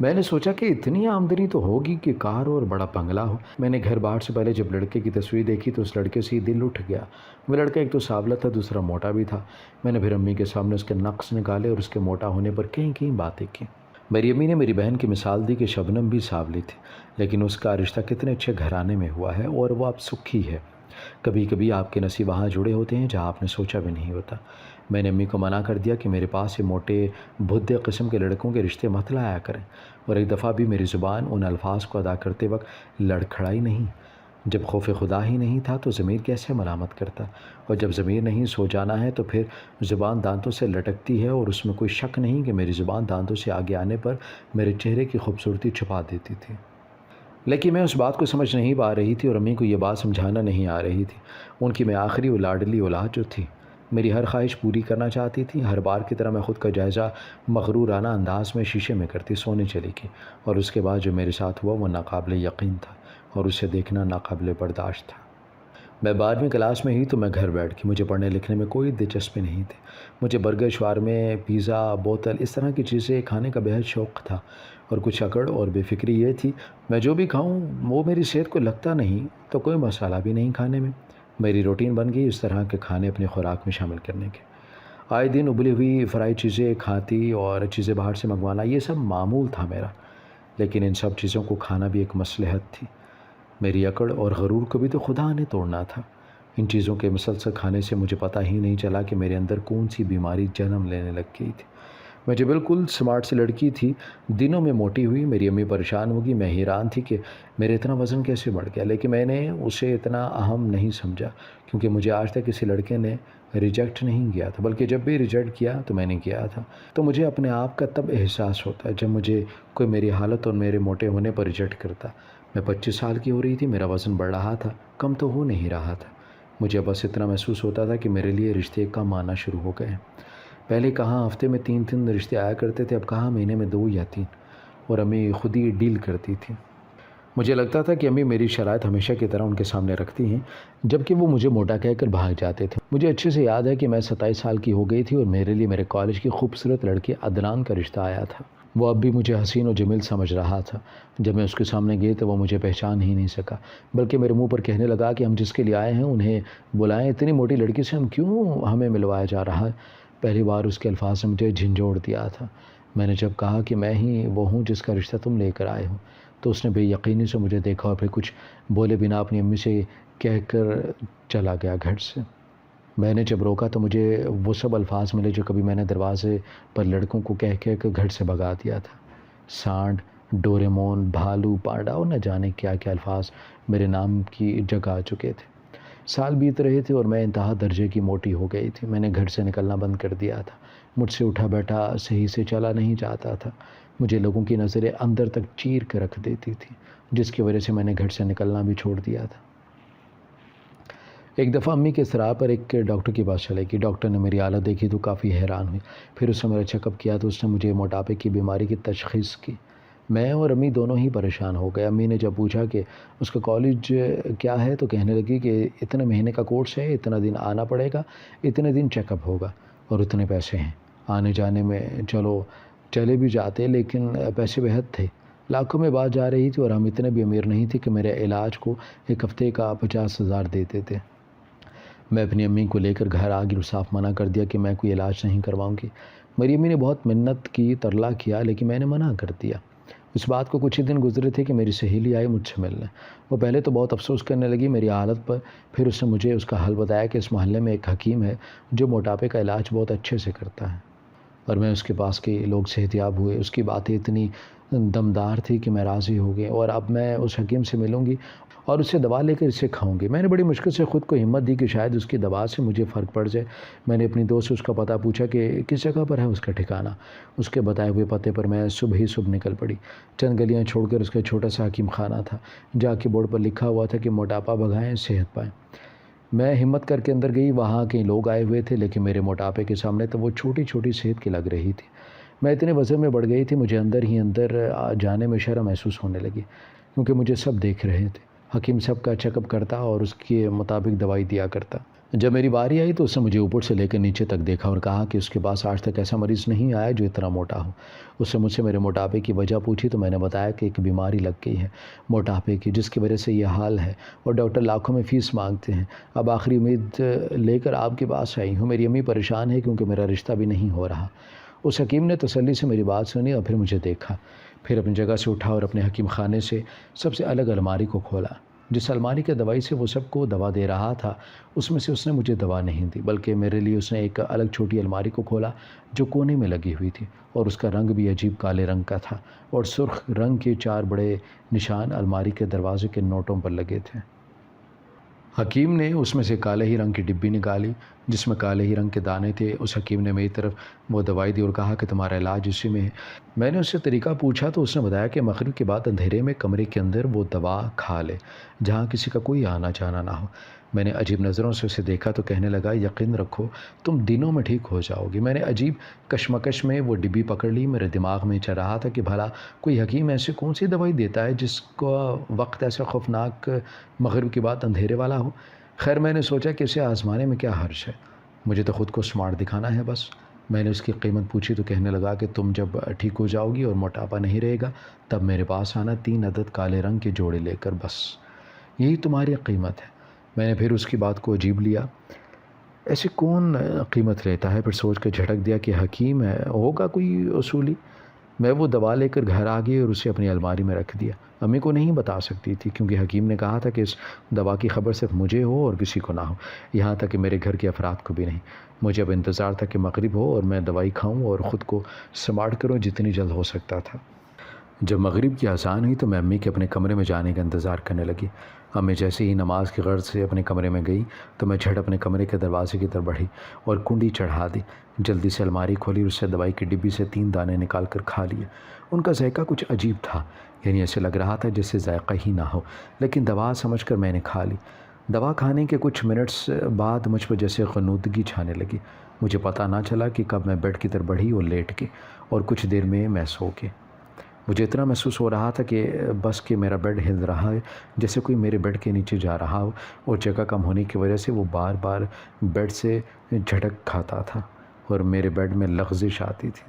میں نے سوچا کہ اتنی آمدنی تو ہوگی کہ کار اور بڑا بنگلہ ہو۔ میں نے گھر باہر سے پہلے جب لڑکے کی تصویر دیکھی تو اس لڑکے سے ہی دل اٹھ گیا۔ وہ لڑکا ایک تو سانولا تھا، دوسرا موٹا بھی تھا۔ میں نے پھر امی کے سامنے اس کے نقص نکالے اور اس کے موٹا ہونے پر کئی کئی باتیں کی۔ میری امی نے میری بہن کی مثال دی کہ شبنم بھی سانولی تھی، لیکن اس کا رشتہ کتنے اچھے گھرانے میں ہوا ہے اور وہ اب سکھی ہے۔ کبھی کبھی آپ کے نصیب وہاں جڑے ہوتے ہیں جہاں آپ نے سوچا بھی نہیں ہوتا۔ میں نے امی کو منع کر دیا کہ میرے پاس یہ موٹے بھدے قسم کے لڑکوں کے رشتے مت لایا کریں، اور ایک دفعہ بھی میری زبان ان الفاظ کو ادا کرتے وقت لڑکھڑائی نہیں۔ جب خوف خدا ہی نہیں تھا تو ضمیر کیسے ملامت کرتا، اور جب ضمیر نہیں سو جانا ہے تو پھر زبان دانتوں سے لٹکتی ہے، اور اس میں کوئی شک نہیں کہ میری زبان دانتوں سے آگے آنے پر میرے چہرے کی خوبصورتی چھپا دیتی تھی۔ لیکن میں اس بات کو سمجھ نہیں پا رہی تھی اور امی کو یہ بات سمجھانا نہیں آ رہی تھی۔ ان کی میں آخری و لاڈلی اولاد جو تھی، میری ہر خواہش پوری کرنا چاہتی تھی۔ ہر بار کی طرح میں خود کا جائزہ مغرورانہ انداز میں شیشے میں کرتی سونے چلی گئی، اور اس کے بعد جو میرے ساتھ ہوا وہ ناقابل یقین تھا اور اسے دیکھنا ناقابل برداشت تھا۔ میں 12ویں کلاس میں ہی تو میں گھر بیٹھ گئی۔ مجھے پڑھنے لکھنے میں کوئی دلچسپی نہیں تھی۔ مجھے برگر، شاورمے، پیزا، بوتل اس طرح کی چیزیں کھانے کا بہت شوق تھا، اور کچھ اکڑ اور بے فکری یہ تھی میں جو بھی کھاؤں وہ میری صحت کو لگتا نہیں تو کوئی مسالہ بھی نہیں کھانے میں۔ میری روٹین بن گئی اس طرح کے کھانے اپنی خوراک میں شامل کرنے کے۔ آئے دن ابلی ہوئی فرائی چیزیں کھاتی اور چیزیں باہر سے منگوانا یہ سب معمول تھا میرا، لیکن ان سب چیزوں کو کھانا بھی ایک مصلحت تھی۔ میری اکڑ اور غرور کو بھی تو خدا نے توڑنا تھا۔ ان چیزوں کے مسلسل کھانے سے مجھے پتہ ہی نہیں چلا کہ میرے اندر کون سی بیماری جنم لینے لگ گئی تھی۔ میں جو بالکل سمارٹ سی لڑکی تھی دنوں میں موٹی ہوئی۔ میری امی پریشان ہوگی، میں حیران تھی کہ میرے اتنا وزن کیسے بڑھ گیا، لیکن میں نے اسے اتنا اہم نہیں سمجھا، کیونکہ مجھے آج تک کسی لڑکے نے ریجیکٹ نہیں کیا تھا، بلکہ جب بھی ریجیکٹ کیا تو میں نے کیا تھا۔ تو مجھے اپنے آپ کا تب احساس ہوتا ہے جب مجھے کوئی میری حالت اور میرے موٹے ہونے پر ریجیکٹ کرتا۔ میں 25 سال کی ہو رہی تھی، میرا وزن بڑھ رہا تھا، کم تو ہو نہیں رہا تھا۔ مجھے بس اتنا محسوس ہوتا تھا کہ میرے لیے رشتے کم آنا شروع ہو گئے۔ پہلے کہاں ہفتے میں 3 رشتے آیا کرتے تھے، اب کہاں مہینے میں 2 یا 3، اور امی خود ہی ڈیل کرتی تھی۔ مجھے لگتا تھا کہ امی میری شرائط ہمیشہ کی طرح ان کے سامنے رکھتی ہیں، جبکہ وہ مجھے موٹا کہہ کر بھاگ جاتے تھے۔ مجھے اچھے سے یاد ہے کہ میں 27 سال کی ہو گئی تھی اور میرے لیے میرے کالج کی خوبصورت لڑکی عدنان کا رشتہ آیا تھا۔ وہ اب بھی مجھے حسین و جمیل سمجھ رہا تھا۔ جب میں اس کے سامنے گئی تو وہ مجھے پہچان ہی نہیں سکا، بلکہ میرے منہ پر کہنے لگا کہ ہم جس کے لیے آئے ہیں انہیں بلائیں، اتنی موٹی لڑکی سے ہمیں ملوایا جا رہا ہے۔ پہلی بار اس کے الفاظ نے مجھے جھنجھوڑ دیا تھا۔ میں نے جب کہا کہ میں ہی وہ ہوں جس کا رشتہ تم لے کر آئے ہو، تو اس نے بے یقینی سے مجھے دیکھا اور پھر کچھ بولے بنا اپنی امی سے کہہ کر چلا گیا گھر سے۔ میں نے جب روکا تو مجھے وہ سب الفاظ ملے جو کبھی میں نے دروازے پر لڑکوں کو کہہ کر گھر سے بھگا دیا تھا۔ سانڈ، ڈوریمون، بھالو، پانڈا اور نہ جانے کیا کیا الفاظ میرے نام کی جگہ آ چکے تھے۔ سال بیت رہے تھے اور میں انتہا درجے کی موٹی ہو گئی تھی۔ میں نے گھر سے نکلنا بند کر دیا تھا، مجھ سے اٹھا بیٹھا صحیح سے چلا نہیں جاتا تھا۔ مجھے لوگوں کی نظریں اندر تک چیر کر رکھ دیتی تھی، جس کی وجہ سے میں نے گھر سے نکلنا بھی چھوڑ دیا تھا۔ ایک دفعہ امی کے اصرار پر ایک ڈاکٹر کے پاس چلے گئی۔ ڈاکٹر نے میری حالت دیکھی تو کافی حیران ہوئی۔ پھر اس نے میرا چیک اپ کیا تو اس نے مجھے موٹاپے کی بیماری کی تشخیص کی۔ میں اور امی دونوں ہی پریشان ہو گئے۔ امی نے جب پوچھا کہ اس کا کالج کیا ہے تو کہنے لگی کہ اتنے مہینے کا کورس ہے، اتنا دن آنا پڑے گا، اتنے دن چیک اپ ہوگا اور اتنے پیسے ہیں۔ آنے جانے میں چلے بھی جاتے لیکن پیسے بہت تھے، لاکھوں میں بات جا رہی تھی، اور ہم اتنے بھی امیر نہیں تھے کہ میرے علاج کو ایک ہفتے کا 50,000 دیتے تھے۔ میں اپنی امی کو لے کر گھر آ گئی اور صاف منع کر دیا کہ میں کوئی علاج نہیں کرواؤں گی۔ میری امی نے بہت منت کی، ترلا کیا، لیکن میں نے منع کر دیا۔ اس بات کو کچھ ہی دن گزرے تھے کہ میری سہیلی آئی مجھ سے ملنے۔ وہ پہلے تو بہت افسوس کرنے لگی میری حالت پر، پھر اس نے مجھے اس کا حل بتایا کہ اس محلے میں ایک حکیم ہے جو موٹاپے کا علاج بہت اچھے سے کرتا ہے، اور میں اس کے پاس کے لوگ صحت یاب ہوئے۔ اس کی باتیں اتنی دمدار تھی کہ میں راضی ہو گئی، اور اب میں اس حکیم سے ملوں گی اور اس سے دوا لے کر اسے کھاؤں گی۔ میں نے بڑی مشکل سے خود کو ہمت دی کہ شاید اس کی دوا سے مجھے فرق پڑ جائے۔ میں نے اپنی دوست سے اس کا پتہ پوچھا کہ کس جگہ پر ہے اس کا ٹھکانہ۔ اس کے بتائے ہوئے پتے پر میں صبح نکل پڑی۔ چند گلیاں چھوڑ کر اس کا چھوٹا سا حکیم خانہ تھا، جہاں کے بورڈ پر لکھا ہوا تھا کہ موٹاپا بھگائیں، صحت پائیں۔ میں ہمت کر کے اندر گئی۔ وہاں کئی لوگ آئے ہوئے تھے، لیکن میرے موٹاپے کے سامنے تو وہ چھوٹی چھوٹی صحت کی لگ رہی تھی۔ میں اتنے وزن میں بڑھ گئی تھی، مجھے اندر ہی اندر جانے میں شرم محسوس ہونے لگی، کیونکہ مجھے سب دیکھ رہے تھے۔ حکیم سب کا چیک اپ کرتا اور اس کے مطابق دوائی دیا کرتا۔ جب میری باری آئی تو اس نے مجھے اوپر سے لے کر نیچے تک دیکھا اور کہا کہ اس کے پاس آج تک ایسا مریض نہیں آیا جو اتنا موٹا ہو۔ اس نے مجھ سے میرے موٹاپے کی وجہ پوچھی تو میں نے بتایا کہ ایک بیماری لگ گئی ہے موٹاپے کی، جس کی وجہ سے یہ حال ہے اور ڈاکٹر لاکھوں میں فیس مانگتے ہیں۔ اب آخری امید لے کر آپ کے پاس آئی ہوں۔ میری امی پریشان ہے کیونکہ میرا رشتہ بھی نہیں ہو رہا۔ اس حکیم نے تسلی سے میری بات سنی اور پھر مجھے دیکھا، پھر اپنی جگہ سے اٹھا اور اپنے حکیم خانے سے سب سے الگ الماری کو کھولا۔ جس الماری کے دوائی سے وہ سب کو دوا دے رہا تھا اس میں سے اس نے مجھے دوا نہیں دی، بلکہ میرے لیے اس نے ایک الگ چھوٹی الماری کو کھولا جو کونے میں لگی ہوئی تھی، اور اس کا رنگ بھی عجیب کالے رنگ کا تھا اور سرخ رنگ کے 4 بڑے نشان الماری کے دروازے کے نوٹوں پر لگے تھے۔ حکیم نے اس میں سے کالے ہی رنگ کی ڈبی نکالی جس میں کالے ہی رنگ کے دانے تھے۔ اس حکیم نے میری طرف وہ دوائی دی اور کہا کہ تمہارا علاج اسی میں ہے۔ میں نے اس سے طریقہ پوچھا تو اس نے بتایا کہ مغرب کے بعد اندھیرے میں کمرے کے اندر وہ دوا کھا لے جہاں کسی کا کوئی آنا جانا نہ ہو۔ میں نے عجیب نظروں سے اسے دیکھا تو کہنے لگا، یقین رکھو تم دنوں میں ٹھیک ہو جاؤ گی۔ میں نے عجیب کشمکش میں وہ ڈبی پکڑ لی۔ میرے دماغ میں چل رہا تھا کہ بھلا کوئی حکیم ایسے کون سی دوائی دیتا ہے جس کا وقت ایسا خوفناک مغرب کے بعد اندھیرے والا ہو۔ خیر میں نے سوچا کہ اسے آزمانے میں کیا حرج ہے، مجھے تو خود کو سمارٹ دکھانا ہے بس۔ میں نے اس کی قیمت پوچھی تو کہنے لگا کہ تم جب ٹھیک ہو جاؤ گی اور موٹاپا نہیں رہے گا تب میرے پاس آنا 3 عدد کالے رنگ کے جوڑے لے کر، بس یہی تمہاری قیمت ہے۔ میں نے پھر اس کی بات کو عجیب لیا، ایسے کون قیمت لیتا ہے؟ پھر سوچ کر جھٹک دیا کہ حکیم ہے، ہوگا کوئی اصولی۔ میں وہ دوا لے کر گھر آ گئی اور اسے اپنی الماری میں رکھ دیا۔ امی کو نہیں بتا سکتی تھی کیونکہ حکیم نے کہا تھا کہ اس دوا کی خبر صرف مجھے ہو اور کسی کو نہ ہو، یہاں تک کہ میرے گھر کے افراد کو بھی نہیں۔ مجھے اب انتظار تھا کہ مغرب ہو اور میں دوائی کھاؤں اور خود کو سمارٹ کروں جتنی جلد ہو سکتا تھا۔ جب مغرب کی اذان ہوئی تو میں امی کے اپنے کمرے میں جانے کا انتظار کرنے لگی۔ امی جیسے ہی نماز کی غرض سے اپنے کمرے میں گئی تو میں جھٹ اپنے کمرے کے دروازے کی طرف بڑھی اور کنڈی چڑھا دی۔ جلدی سے الماری کھولی اور اس سے دوائی کی ڈبی سے 3 دانے نکال کر کھا لیے۔ ان کا ذائقہ کچھ عجیب تھا، یعنی ایسے لگ رہا تھا جیسے ذائقہ ہی نہ ہو، لیکن دوا سمجھ کر میں نے کھا لی۔ دوا کھانے کے کچھ منٹس بعد مجھ پر جیسے غنودگی چھانے لگی۔ مجھے پتہ نہ چلا کہ کب میں بیڈ کی طرف بڑھی اور لیٹ گئی اور کچھ دیر میں سو گئی۔ مجھے اتنا محسوس ہو رہا تھا کہ بس کہ میرا بیڈ ہل رہا ہے، جیسے کوئی میرے بیڈ کے نیچے جا رہا ہو، اور جگہ کم ہونے کی وجہ سے وہ بار بار بیڈ سے جھٹک کھاتا تھا اور میرے بیڈ میں لغزش آتی تھی۔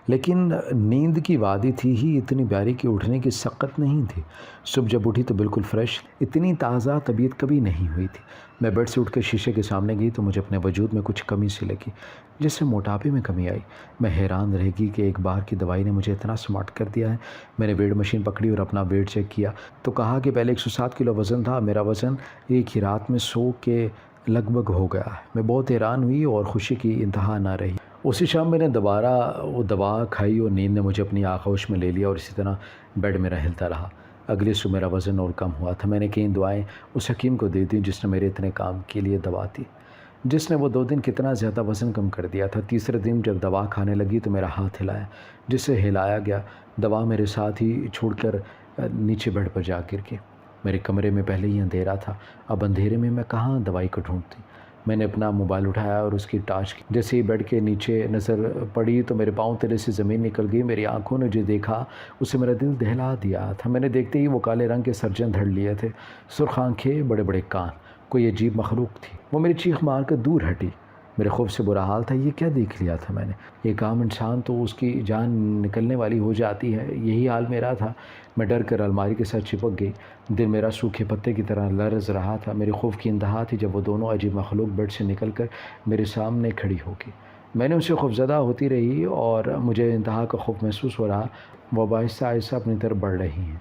لیکن نیند کی وادی تھی ہی اتنی پیاری کہ اٹھنے کی سقت نہیں تھی۔ صبح جب اٹھی تو بالکل فریش، اتنی تازہ طبیعت کبھی نہیں ہوئی تھی۔ میں بیڈ سے اٹھ کر شیشے کے سامنے گئی تو مجھے اپنے وجود میں کچھ کمی سی لگی جس سے موٹاپے میں کمی آئی۔ میں حیران رہ گئی کہ ایک بار کی دوائی نے مجھے اتنا سمارٹ کر دیا ہے۔ میں نے ویٹ مشین پکڑی اور اپنا ویٹ چیک کیا تو کہا کہ پہلے 107 کلو وزن تھا، میرا وزن ایک ہی رات میں 100 کے لگ بھگ ہو گیا ہے۔ میں بہت حیران ہوئی اور خوشی کی انتہا نہ رہی۔ اسی شام میں نے دوبارہ وہ دوا کھائی اور نیند نے مجھے اپنی آغوش میں لے لیا اور اسی طرح بیڈ میں ہلتا رہا۔ اگلی صبح میرا وزن اور کم ہوا تھا۔ میں نے کئی دعائیں اس حکیم کو دے دیں جس نے میرے اتنے کام کے لیے دوا دی، جس نے وہ 2 دن کتنا زیادہ وزن کم کر دیا تھا۔ تیسرے دن جب دوا کھانے لگی تو میرا ہاتھ ہلایا، جس سے ہلایا گیا دوا میرے ساتھ ہی چھوڑ کر نیچے بیڈ پر جا گر گئی۔ میرے کمرے میں پہلے ہی اندھیرا تھا، اب اندھیرے میں کہاں دوائی کو ڈھونڈتی۔ میں نے اپنا موبائل اٹھایا اور اس کی ٹارچ کی۔ جیسے ہی بیڈ کے نیچے نظر پڑی تو میرے پاؤں تلے سے زمین نکل گئی۔ میری آنکھوں نے جو دیکھا اسے میرا دل دہلا دیا تھا۔ میں نے دیکھتے ہی وہ کالے رنگ کے سرجن دھڑ لیے تھے، سرخ آنکھیں، بڑے بڑے کان، کوئی عجیب مخلوق تھی۔ وہ میری چیخ مار کر دور ہٹی۔ میرے خوف سے برا حال تھا، یہ کیا دیکھ لیا تھا میں نے؟ ایک عام انسان تو اس کی جان نکلنے والی ہو جاتی ہے، یہی حال میرا تھا۔ میں ڈر کر الماری کے ساتھ چپک گئی۔ دل میرا سوکھے پتے کی طرح لرز رہا تھا۔ میرے خوف کی انتہا تھی جب وہ دونوں عجیب مخلوق بیڈ سے نکل کر میرے سامنے کھڑی ہو گئی۔ میں نے اسے خوفزدہ ہوتی رہی اور مجھے انتہا کا خوف محسوس ہو رہا۔ وہ آہستہ آہستہ اپنی طرف بڑھ رہی ہیں۔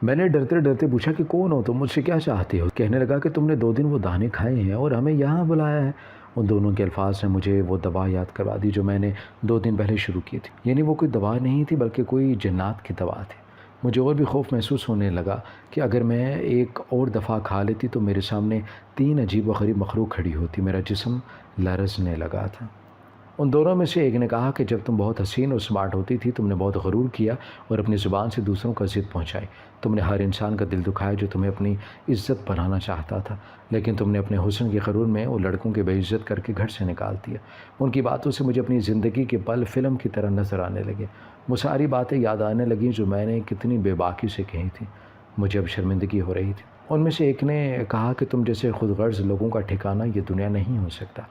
میں نے ڈرتے ڈرتے پوچھا کہ کون ہو تم، مجھ سے کیا چاہتے ہو؟ کہنے لگا کہ تم نے 2 دن وہ دانے کھائے ہیں اور ہمیں یہاں بلایا ہے۔ ان دونوں کے الفاظ نے مجھے وہ دوا یاد کروا دی جو میں نے 2 دن پہلے شروع کی تھی۔ یعنی وہ کوئی دوا نہیں تھی بلکہ کوئی جنات کی دوا تھی۔ مجھے اور بھی خوف محسوس ہونے لگا کہ اگر میں ایک اور دفعہ کھا لیتی تو میرے سامنے 3 عجیب و غریب مخلوق کھڑی ہوتی۔ میرا جسم لرزنے لگا تھا۔ ان دونوں میں سے ایک نے کہا کہ جب تم بہت حسین اور سمارٹ ہوتی تھی تم نے بہت غرور کیا اور اپنی زبان سے دوسروں کو اذیت پہنچائی۔ تم نے ہر انسان کا دل دکھایا جو تمہیں اپنی عزت بنانا چاہتا تھا، لیکن تم نے اپنے حسن کے غرور میں وہ لڑکوں کی بے عزت کر کے گھر سے نکال دیا۔ ان کی باتوں سے مجھے اپنی زندگی کے پل فلم کی طرح نظر آنے لگے۔ وہ ساری باتیں یاد آنے لگیں جو میں نے کتنی بے باکی سے کہی تھیں۔ مجھے اب شرمندگی ہو رہی تھی۔ ان میں سے ایک نے کہا کہ تم جیسے خود غرض لوگوں کا ٹھکانہ یہ دنیا نہیں ہو سکتا،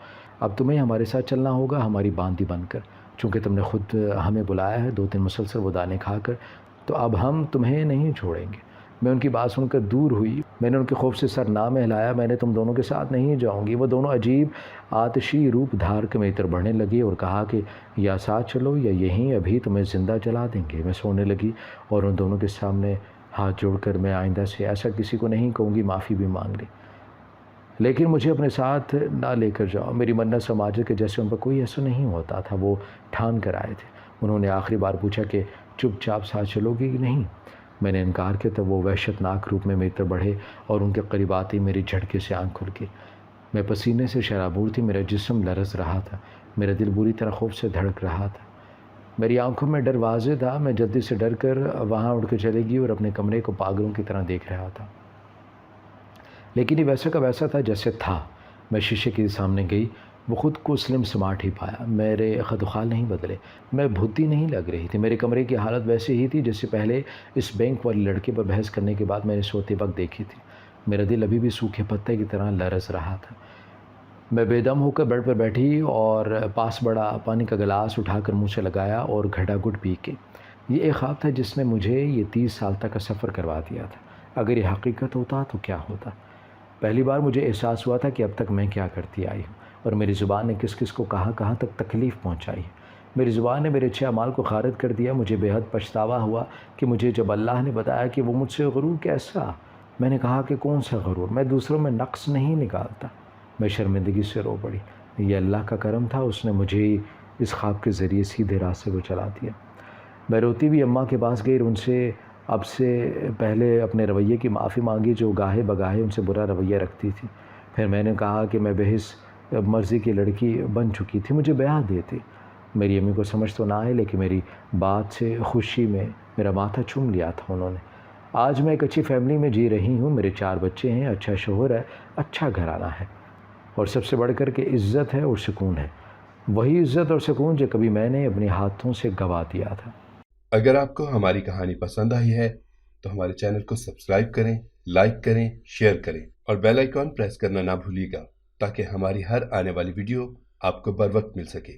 اب تمہیں ہمارے ساتھ چلنا ہوگا ہماری باندی بن کر، چونکہ تم نے خود ہمیں بلایا ہے 2 دن مسلسل وہ دانے کھا کر، تو اب ہم تمہیں نہیں چھوڑیں گے۔ میں ان کی بات سن کر دور ہوئی، میں نے ان کے خوف سے سر نہ مہلایا، میں نے تم دونوں کے ساتھ نہیں جاؤں گی۔ وہ دونوں عجیب آتشی روپ دھار کے میری طرف بڑھنے لگے اور کہا کہ یا ساتھ چلو یا یہیں ابھی تمہیں زندہ جلا دیں گے۔ میں سونے لگی اور ان دونوں کے سامنے ہاتھ جوڑ کر میں آئندہ سے ایسا کسی کو نہیں کہوں گی، معافی بھی مانگ لی، لیکن مجھے اپنے ساتھ نہ لے کر جاؤ۔ میری منت سماجت کے جیسے ان پر کوئی ایسا نہیں ہوتا تھا، وہ ٹھان کر آئے تھے۔ انہوں نے آخری بار پوچھا کہ چپ چاپ ساتھ چلو گی کہ نہیں؟ میں نے انکار کیا تب وہ وحشت ناک روپ میں میری طرف بڑھے اور ان کے قریب آتے ہی میری جھٹکے سے آنکھ کھل گئی۔ میں پسینے سے شرابور تھی، میرا جسم لرز رہا تھا، میرا دل بری طرح خوف سے دھڑک رہا تھا، میری آنکھوں میں ڈر واضح تھا۔ میں جلدی سے ڈر کر وہاں اٹھ کے چلے گئی اور اپنے کمرے کو پاگلوں کی طرح دیکھ رہا تھا، لیکن یہ ویسا کا ویسا تھا جیسے تھا۔ میں شیشے کے سامنے گئی، وہ خود کو سلم سمارٹ ہی پایا، میرے خد و خال نہیں بدلے، میں بھوتی نہیں لگ رہی تھی، میرے کمرے کی حالت ویسے ہی تھی جیسے پہلے اس بینک والی لڑکے پر بحث کرنے کے بعد میں نے سوتے وقت دیکھی تھی۔ میرا دل ابھی بھی سوکھے پتے کی طرح لرز رہا تھا۔ میں بے دم ہو کر بیڈ پر بیٹھی اور پاس بڑا پانی کا گلاس اٹھا کر منہ سے لگایا اور گھٹا گھٹ پی کے۔ یہ ایک خواب تھا جس نے مجھے یہ 30 سال تک کا سفر کروا دیا تھا۔ اگر یہ حقیقت ہوتا تو کیا ہوتا؟ پہلی بار مجھے احساس ہوا تھا کہ اب تک میں کیا کرتی آئی ہوں اور میری زبان نے کس کس کو کہاں تک تکلیف پہنچائی ہے۔ میری زبان نے میرے اچھے اعمال کو خارج کر دیا۔ مجھے بے حد پچھتاوا ہوا کہ مجھے جب اللہ نے بتایا کہ وہ مجھ سے غرور کیسا، میں نے کہا کہ کون سا غرور، میں دوسروں میں نقص نہیں نکالتا۔ میں شرمندگی سے رو پڑی۔ یہ اللہ کا کرم تھا، اس نے مجھے اس خواب کے ذریعے سیدھے راستے کو چلا دیا۔ میں روتی ہوئی اماں کے پاس گئی اور ان سے اب سے پہلے اپنے رویے کی معافی مانگی جو گاہے بگاہے ان سے برا رویہ رکھتی تھی۔ پھر میں نے کہا کہ میں بحث مرضی کی لڑکی بن چکی تھی، مجھے بیاہ دیتی۔ میری امی کو سمجھ تو نہ آئے لیکن میری بات سے خوشی میں میرا ماتھا چوم لیا تھا انہوں نے۔ آج میں ایک اچھی فیملی میں جی رہی ہوں، میرے 4 بچے ہیں، اچھا شوہر ہے، اچھا گھرانہ ہے اور سب سے بڑھ کر کے عزت ہے اور سکون ہے، وہی عزت اور سکون جو کبھی میں نے اپنے ہاتھوں سے گنوا دیا تھا۔ اگر آپ کو ہماری کہانی پسند آئی ہے تو ہمارے چینل کو سبسکرائب کریں، لائک کریں، شیئر کریں اور بیل آئیکن پریس کرنا نہ بھولیے گا تاکہ ہماری ہر آنے والی ویڈیو آپ کو بر وقت مل سکے۔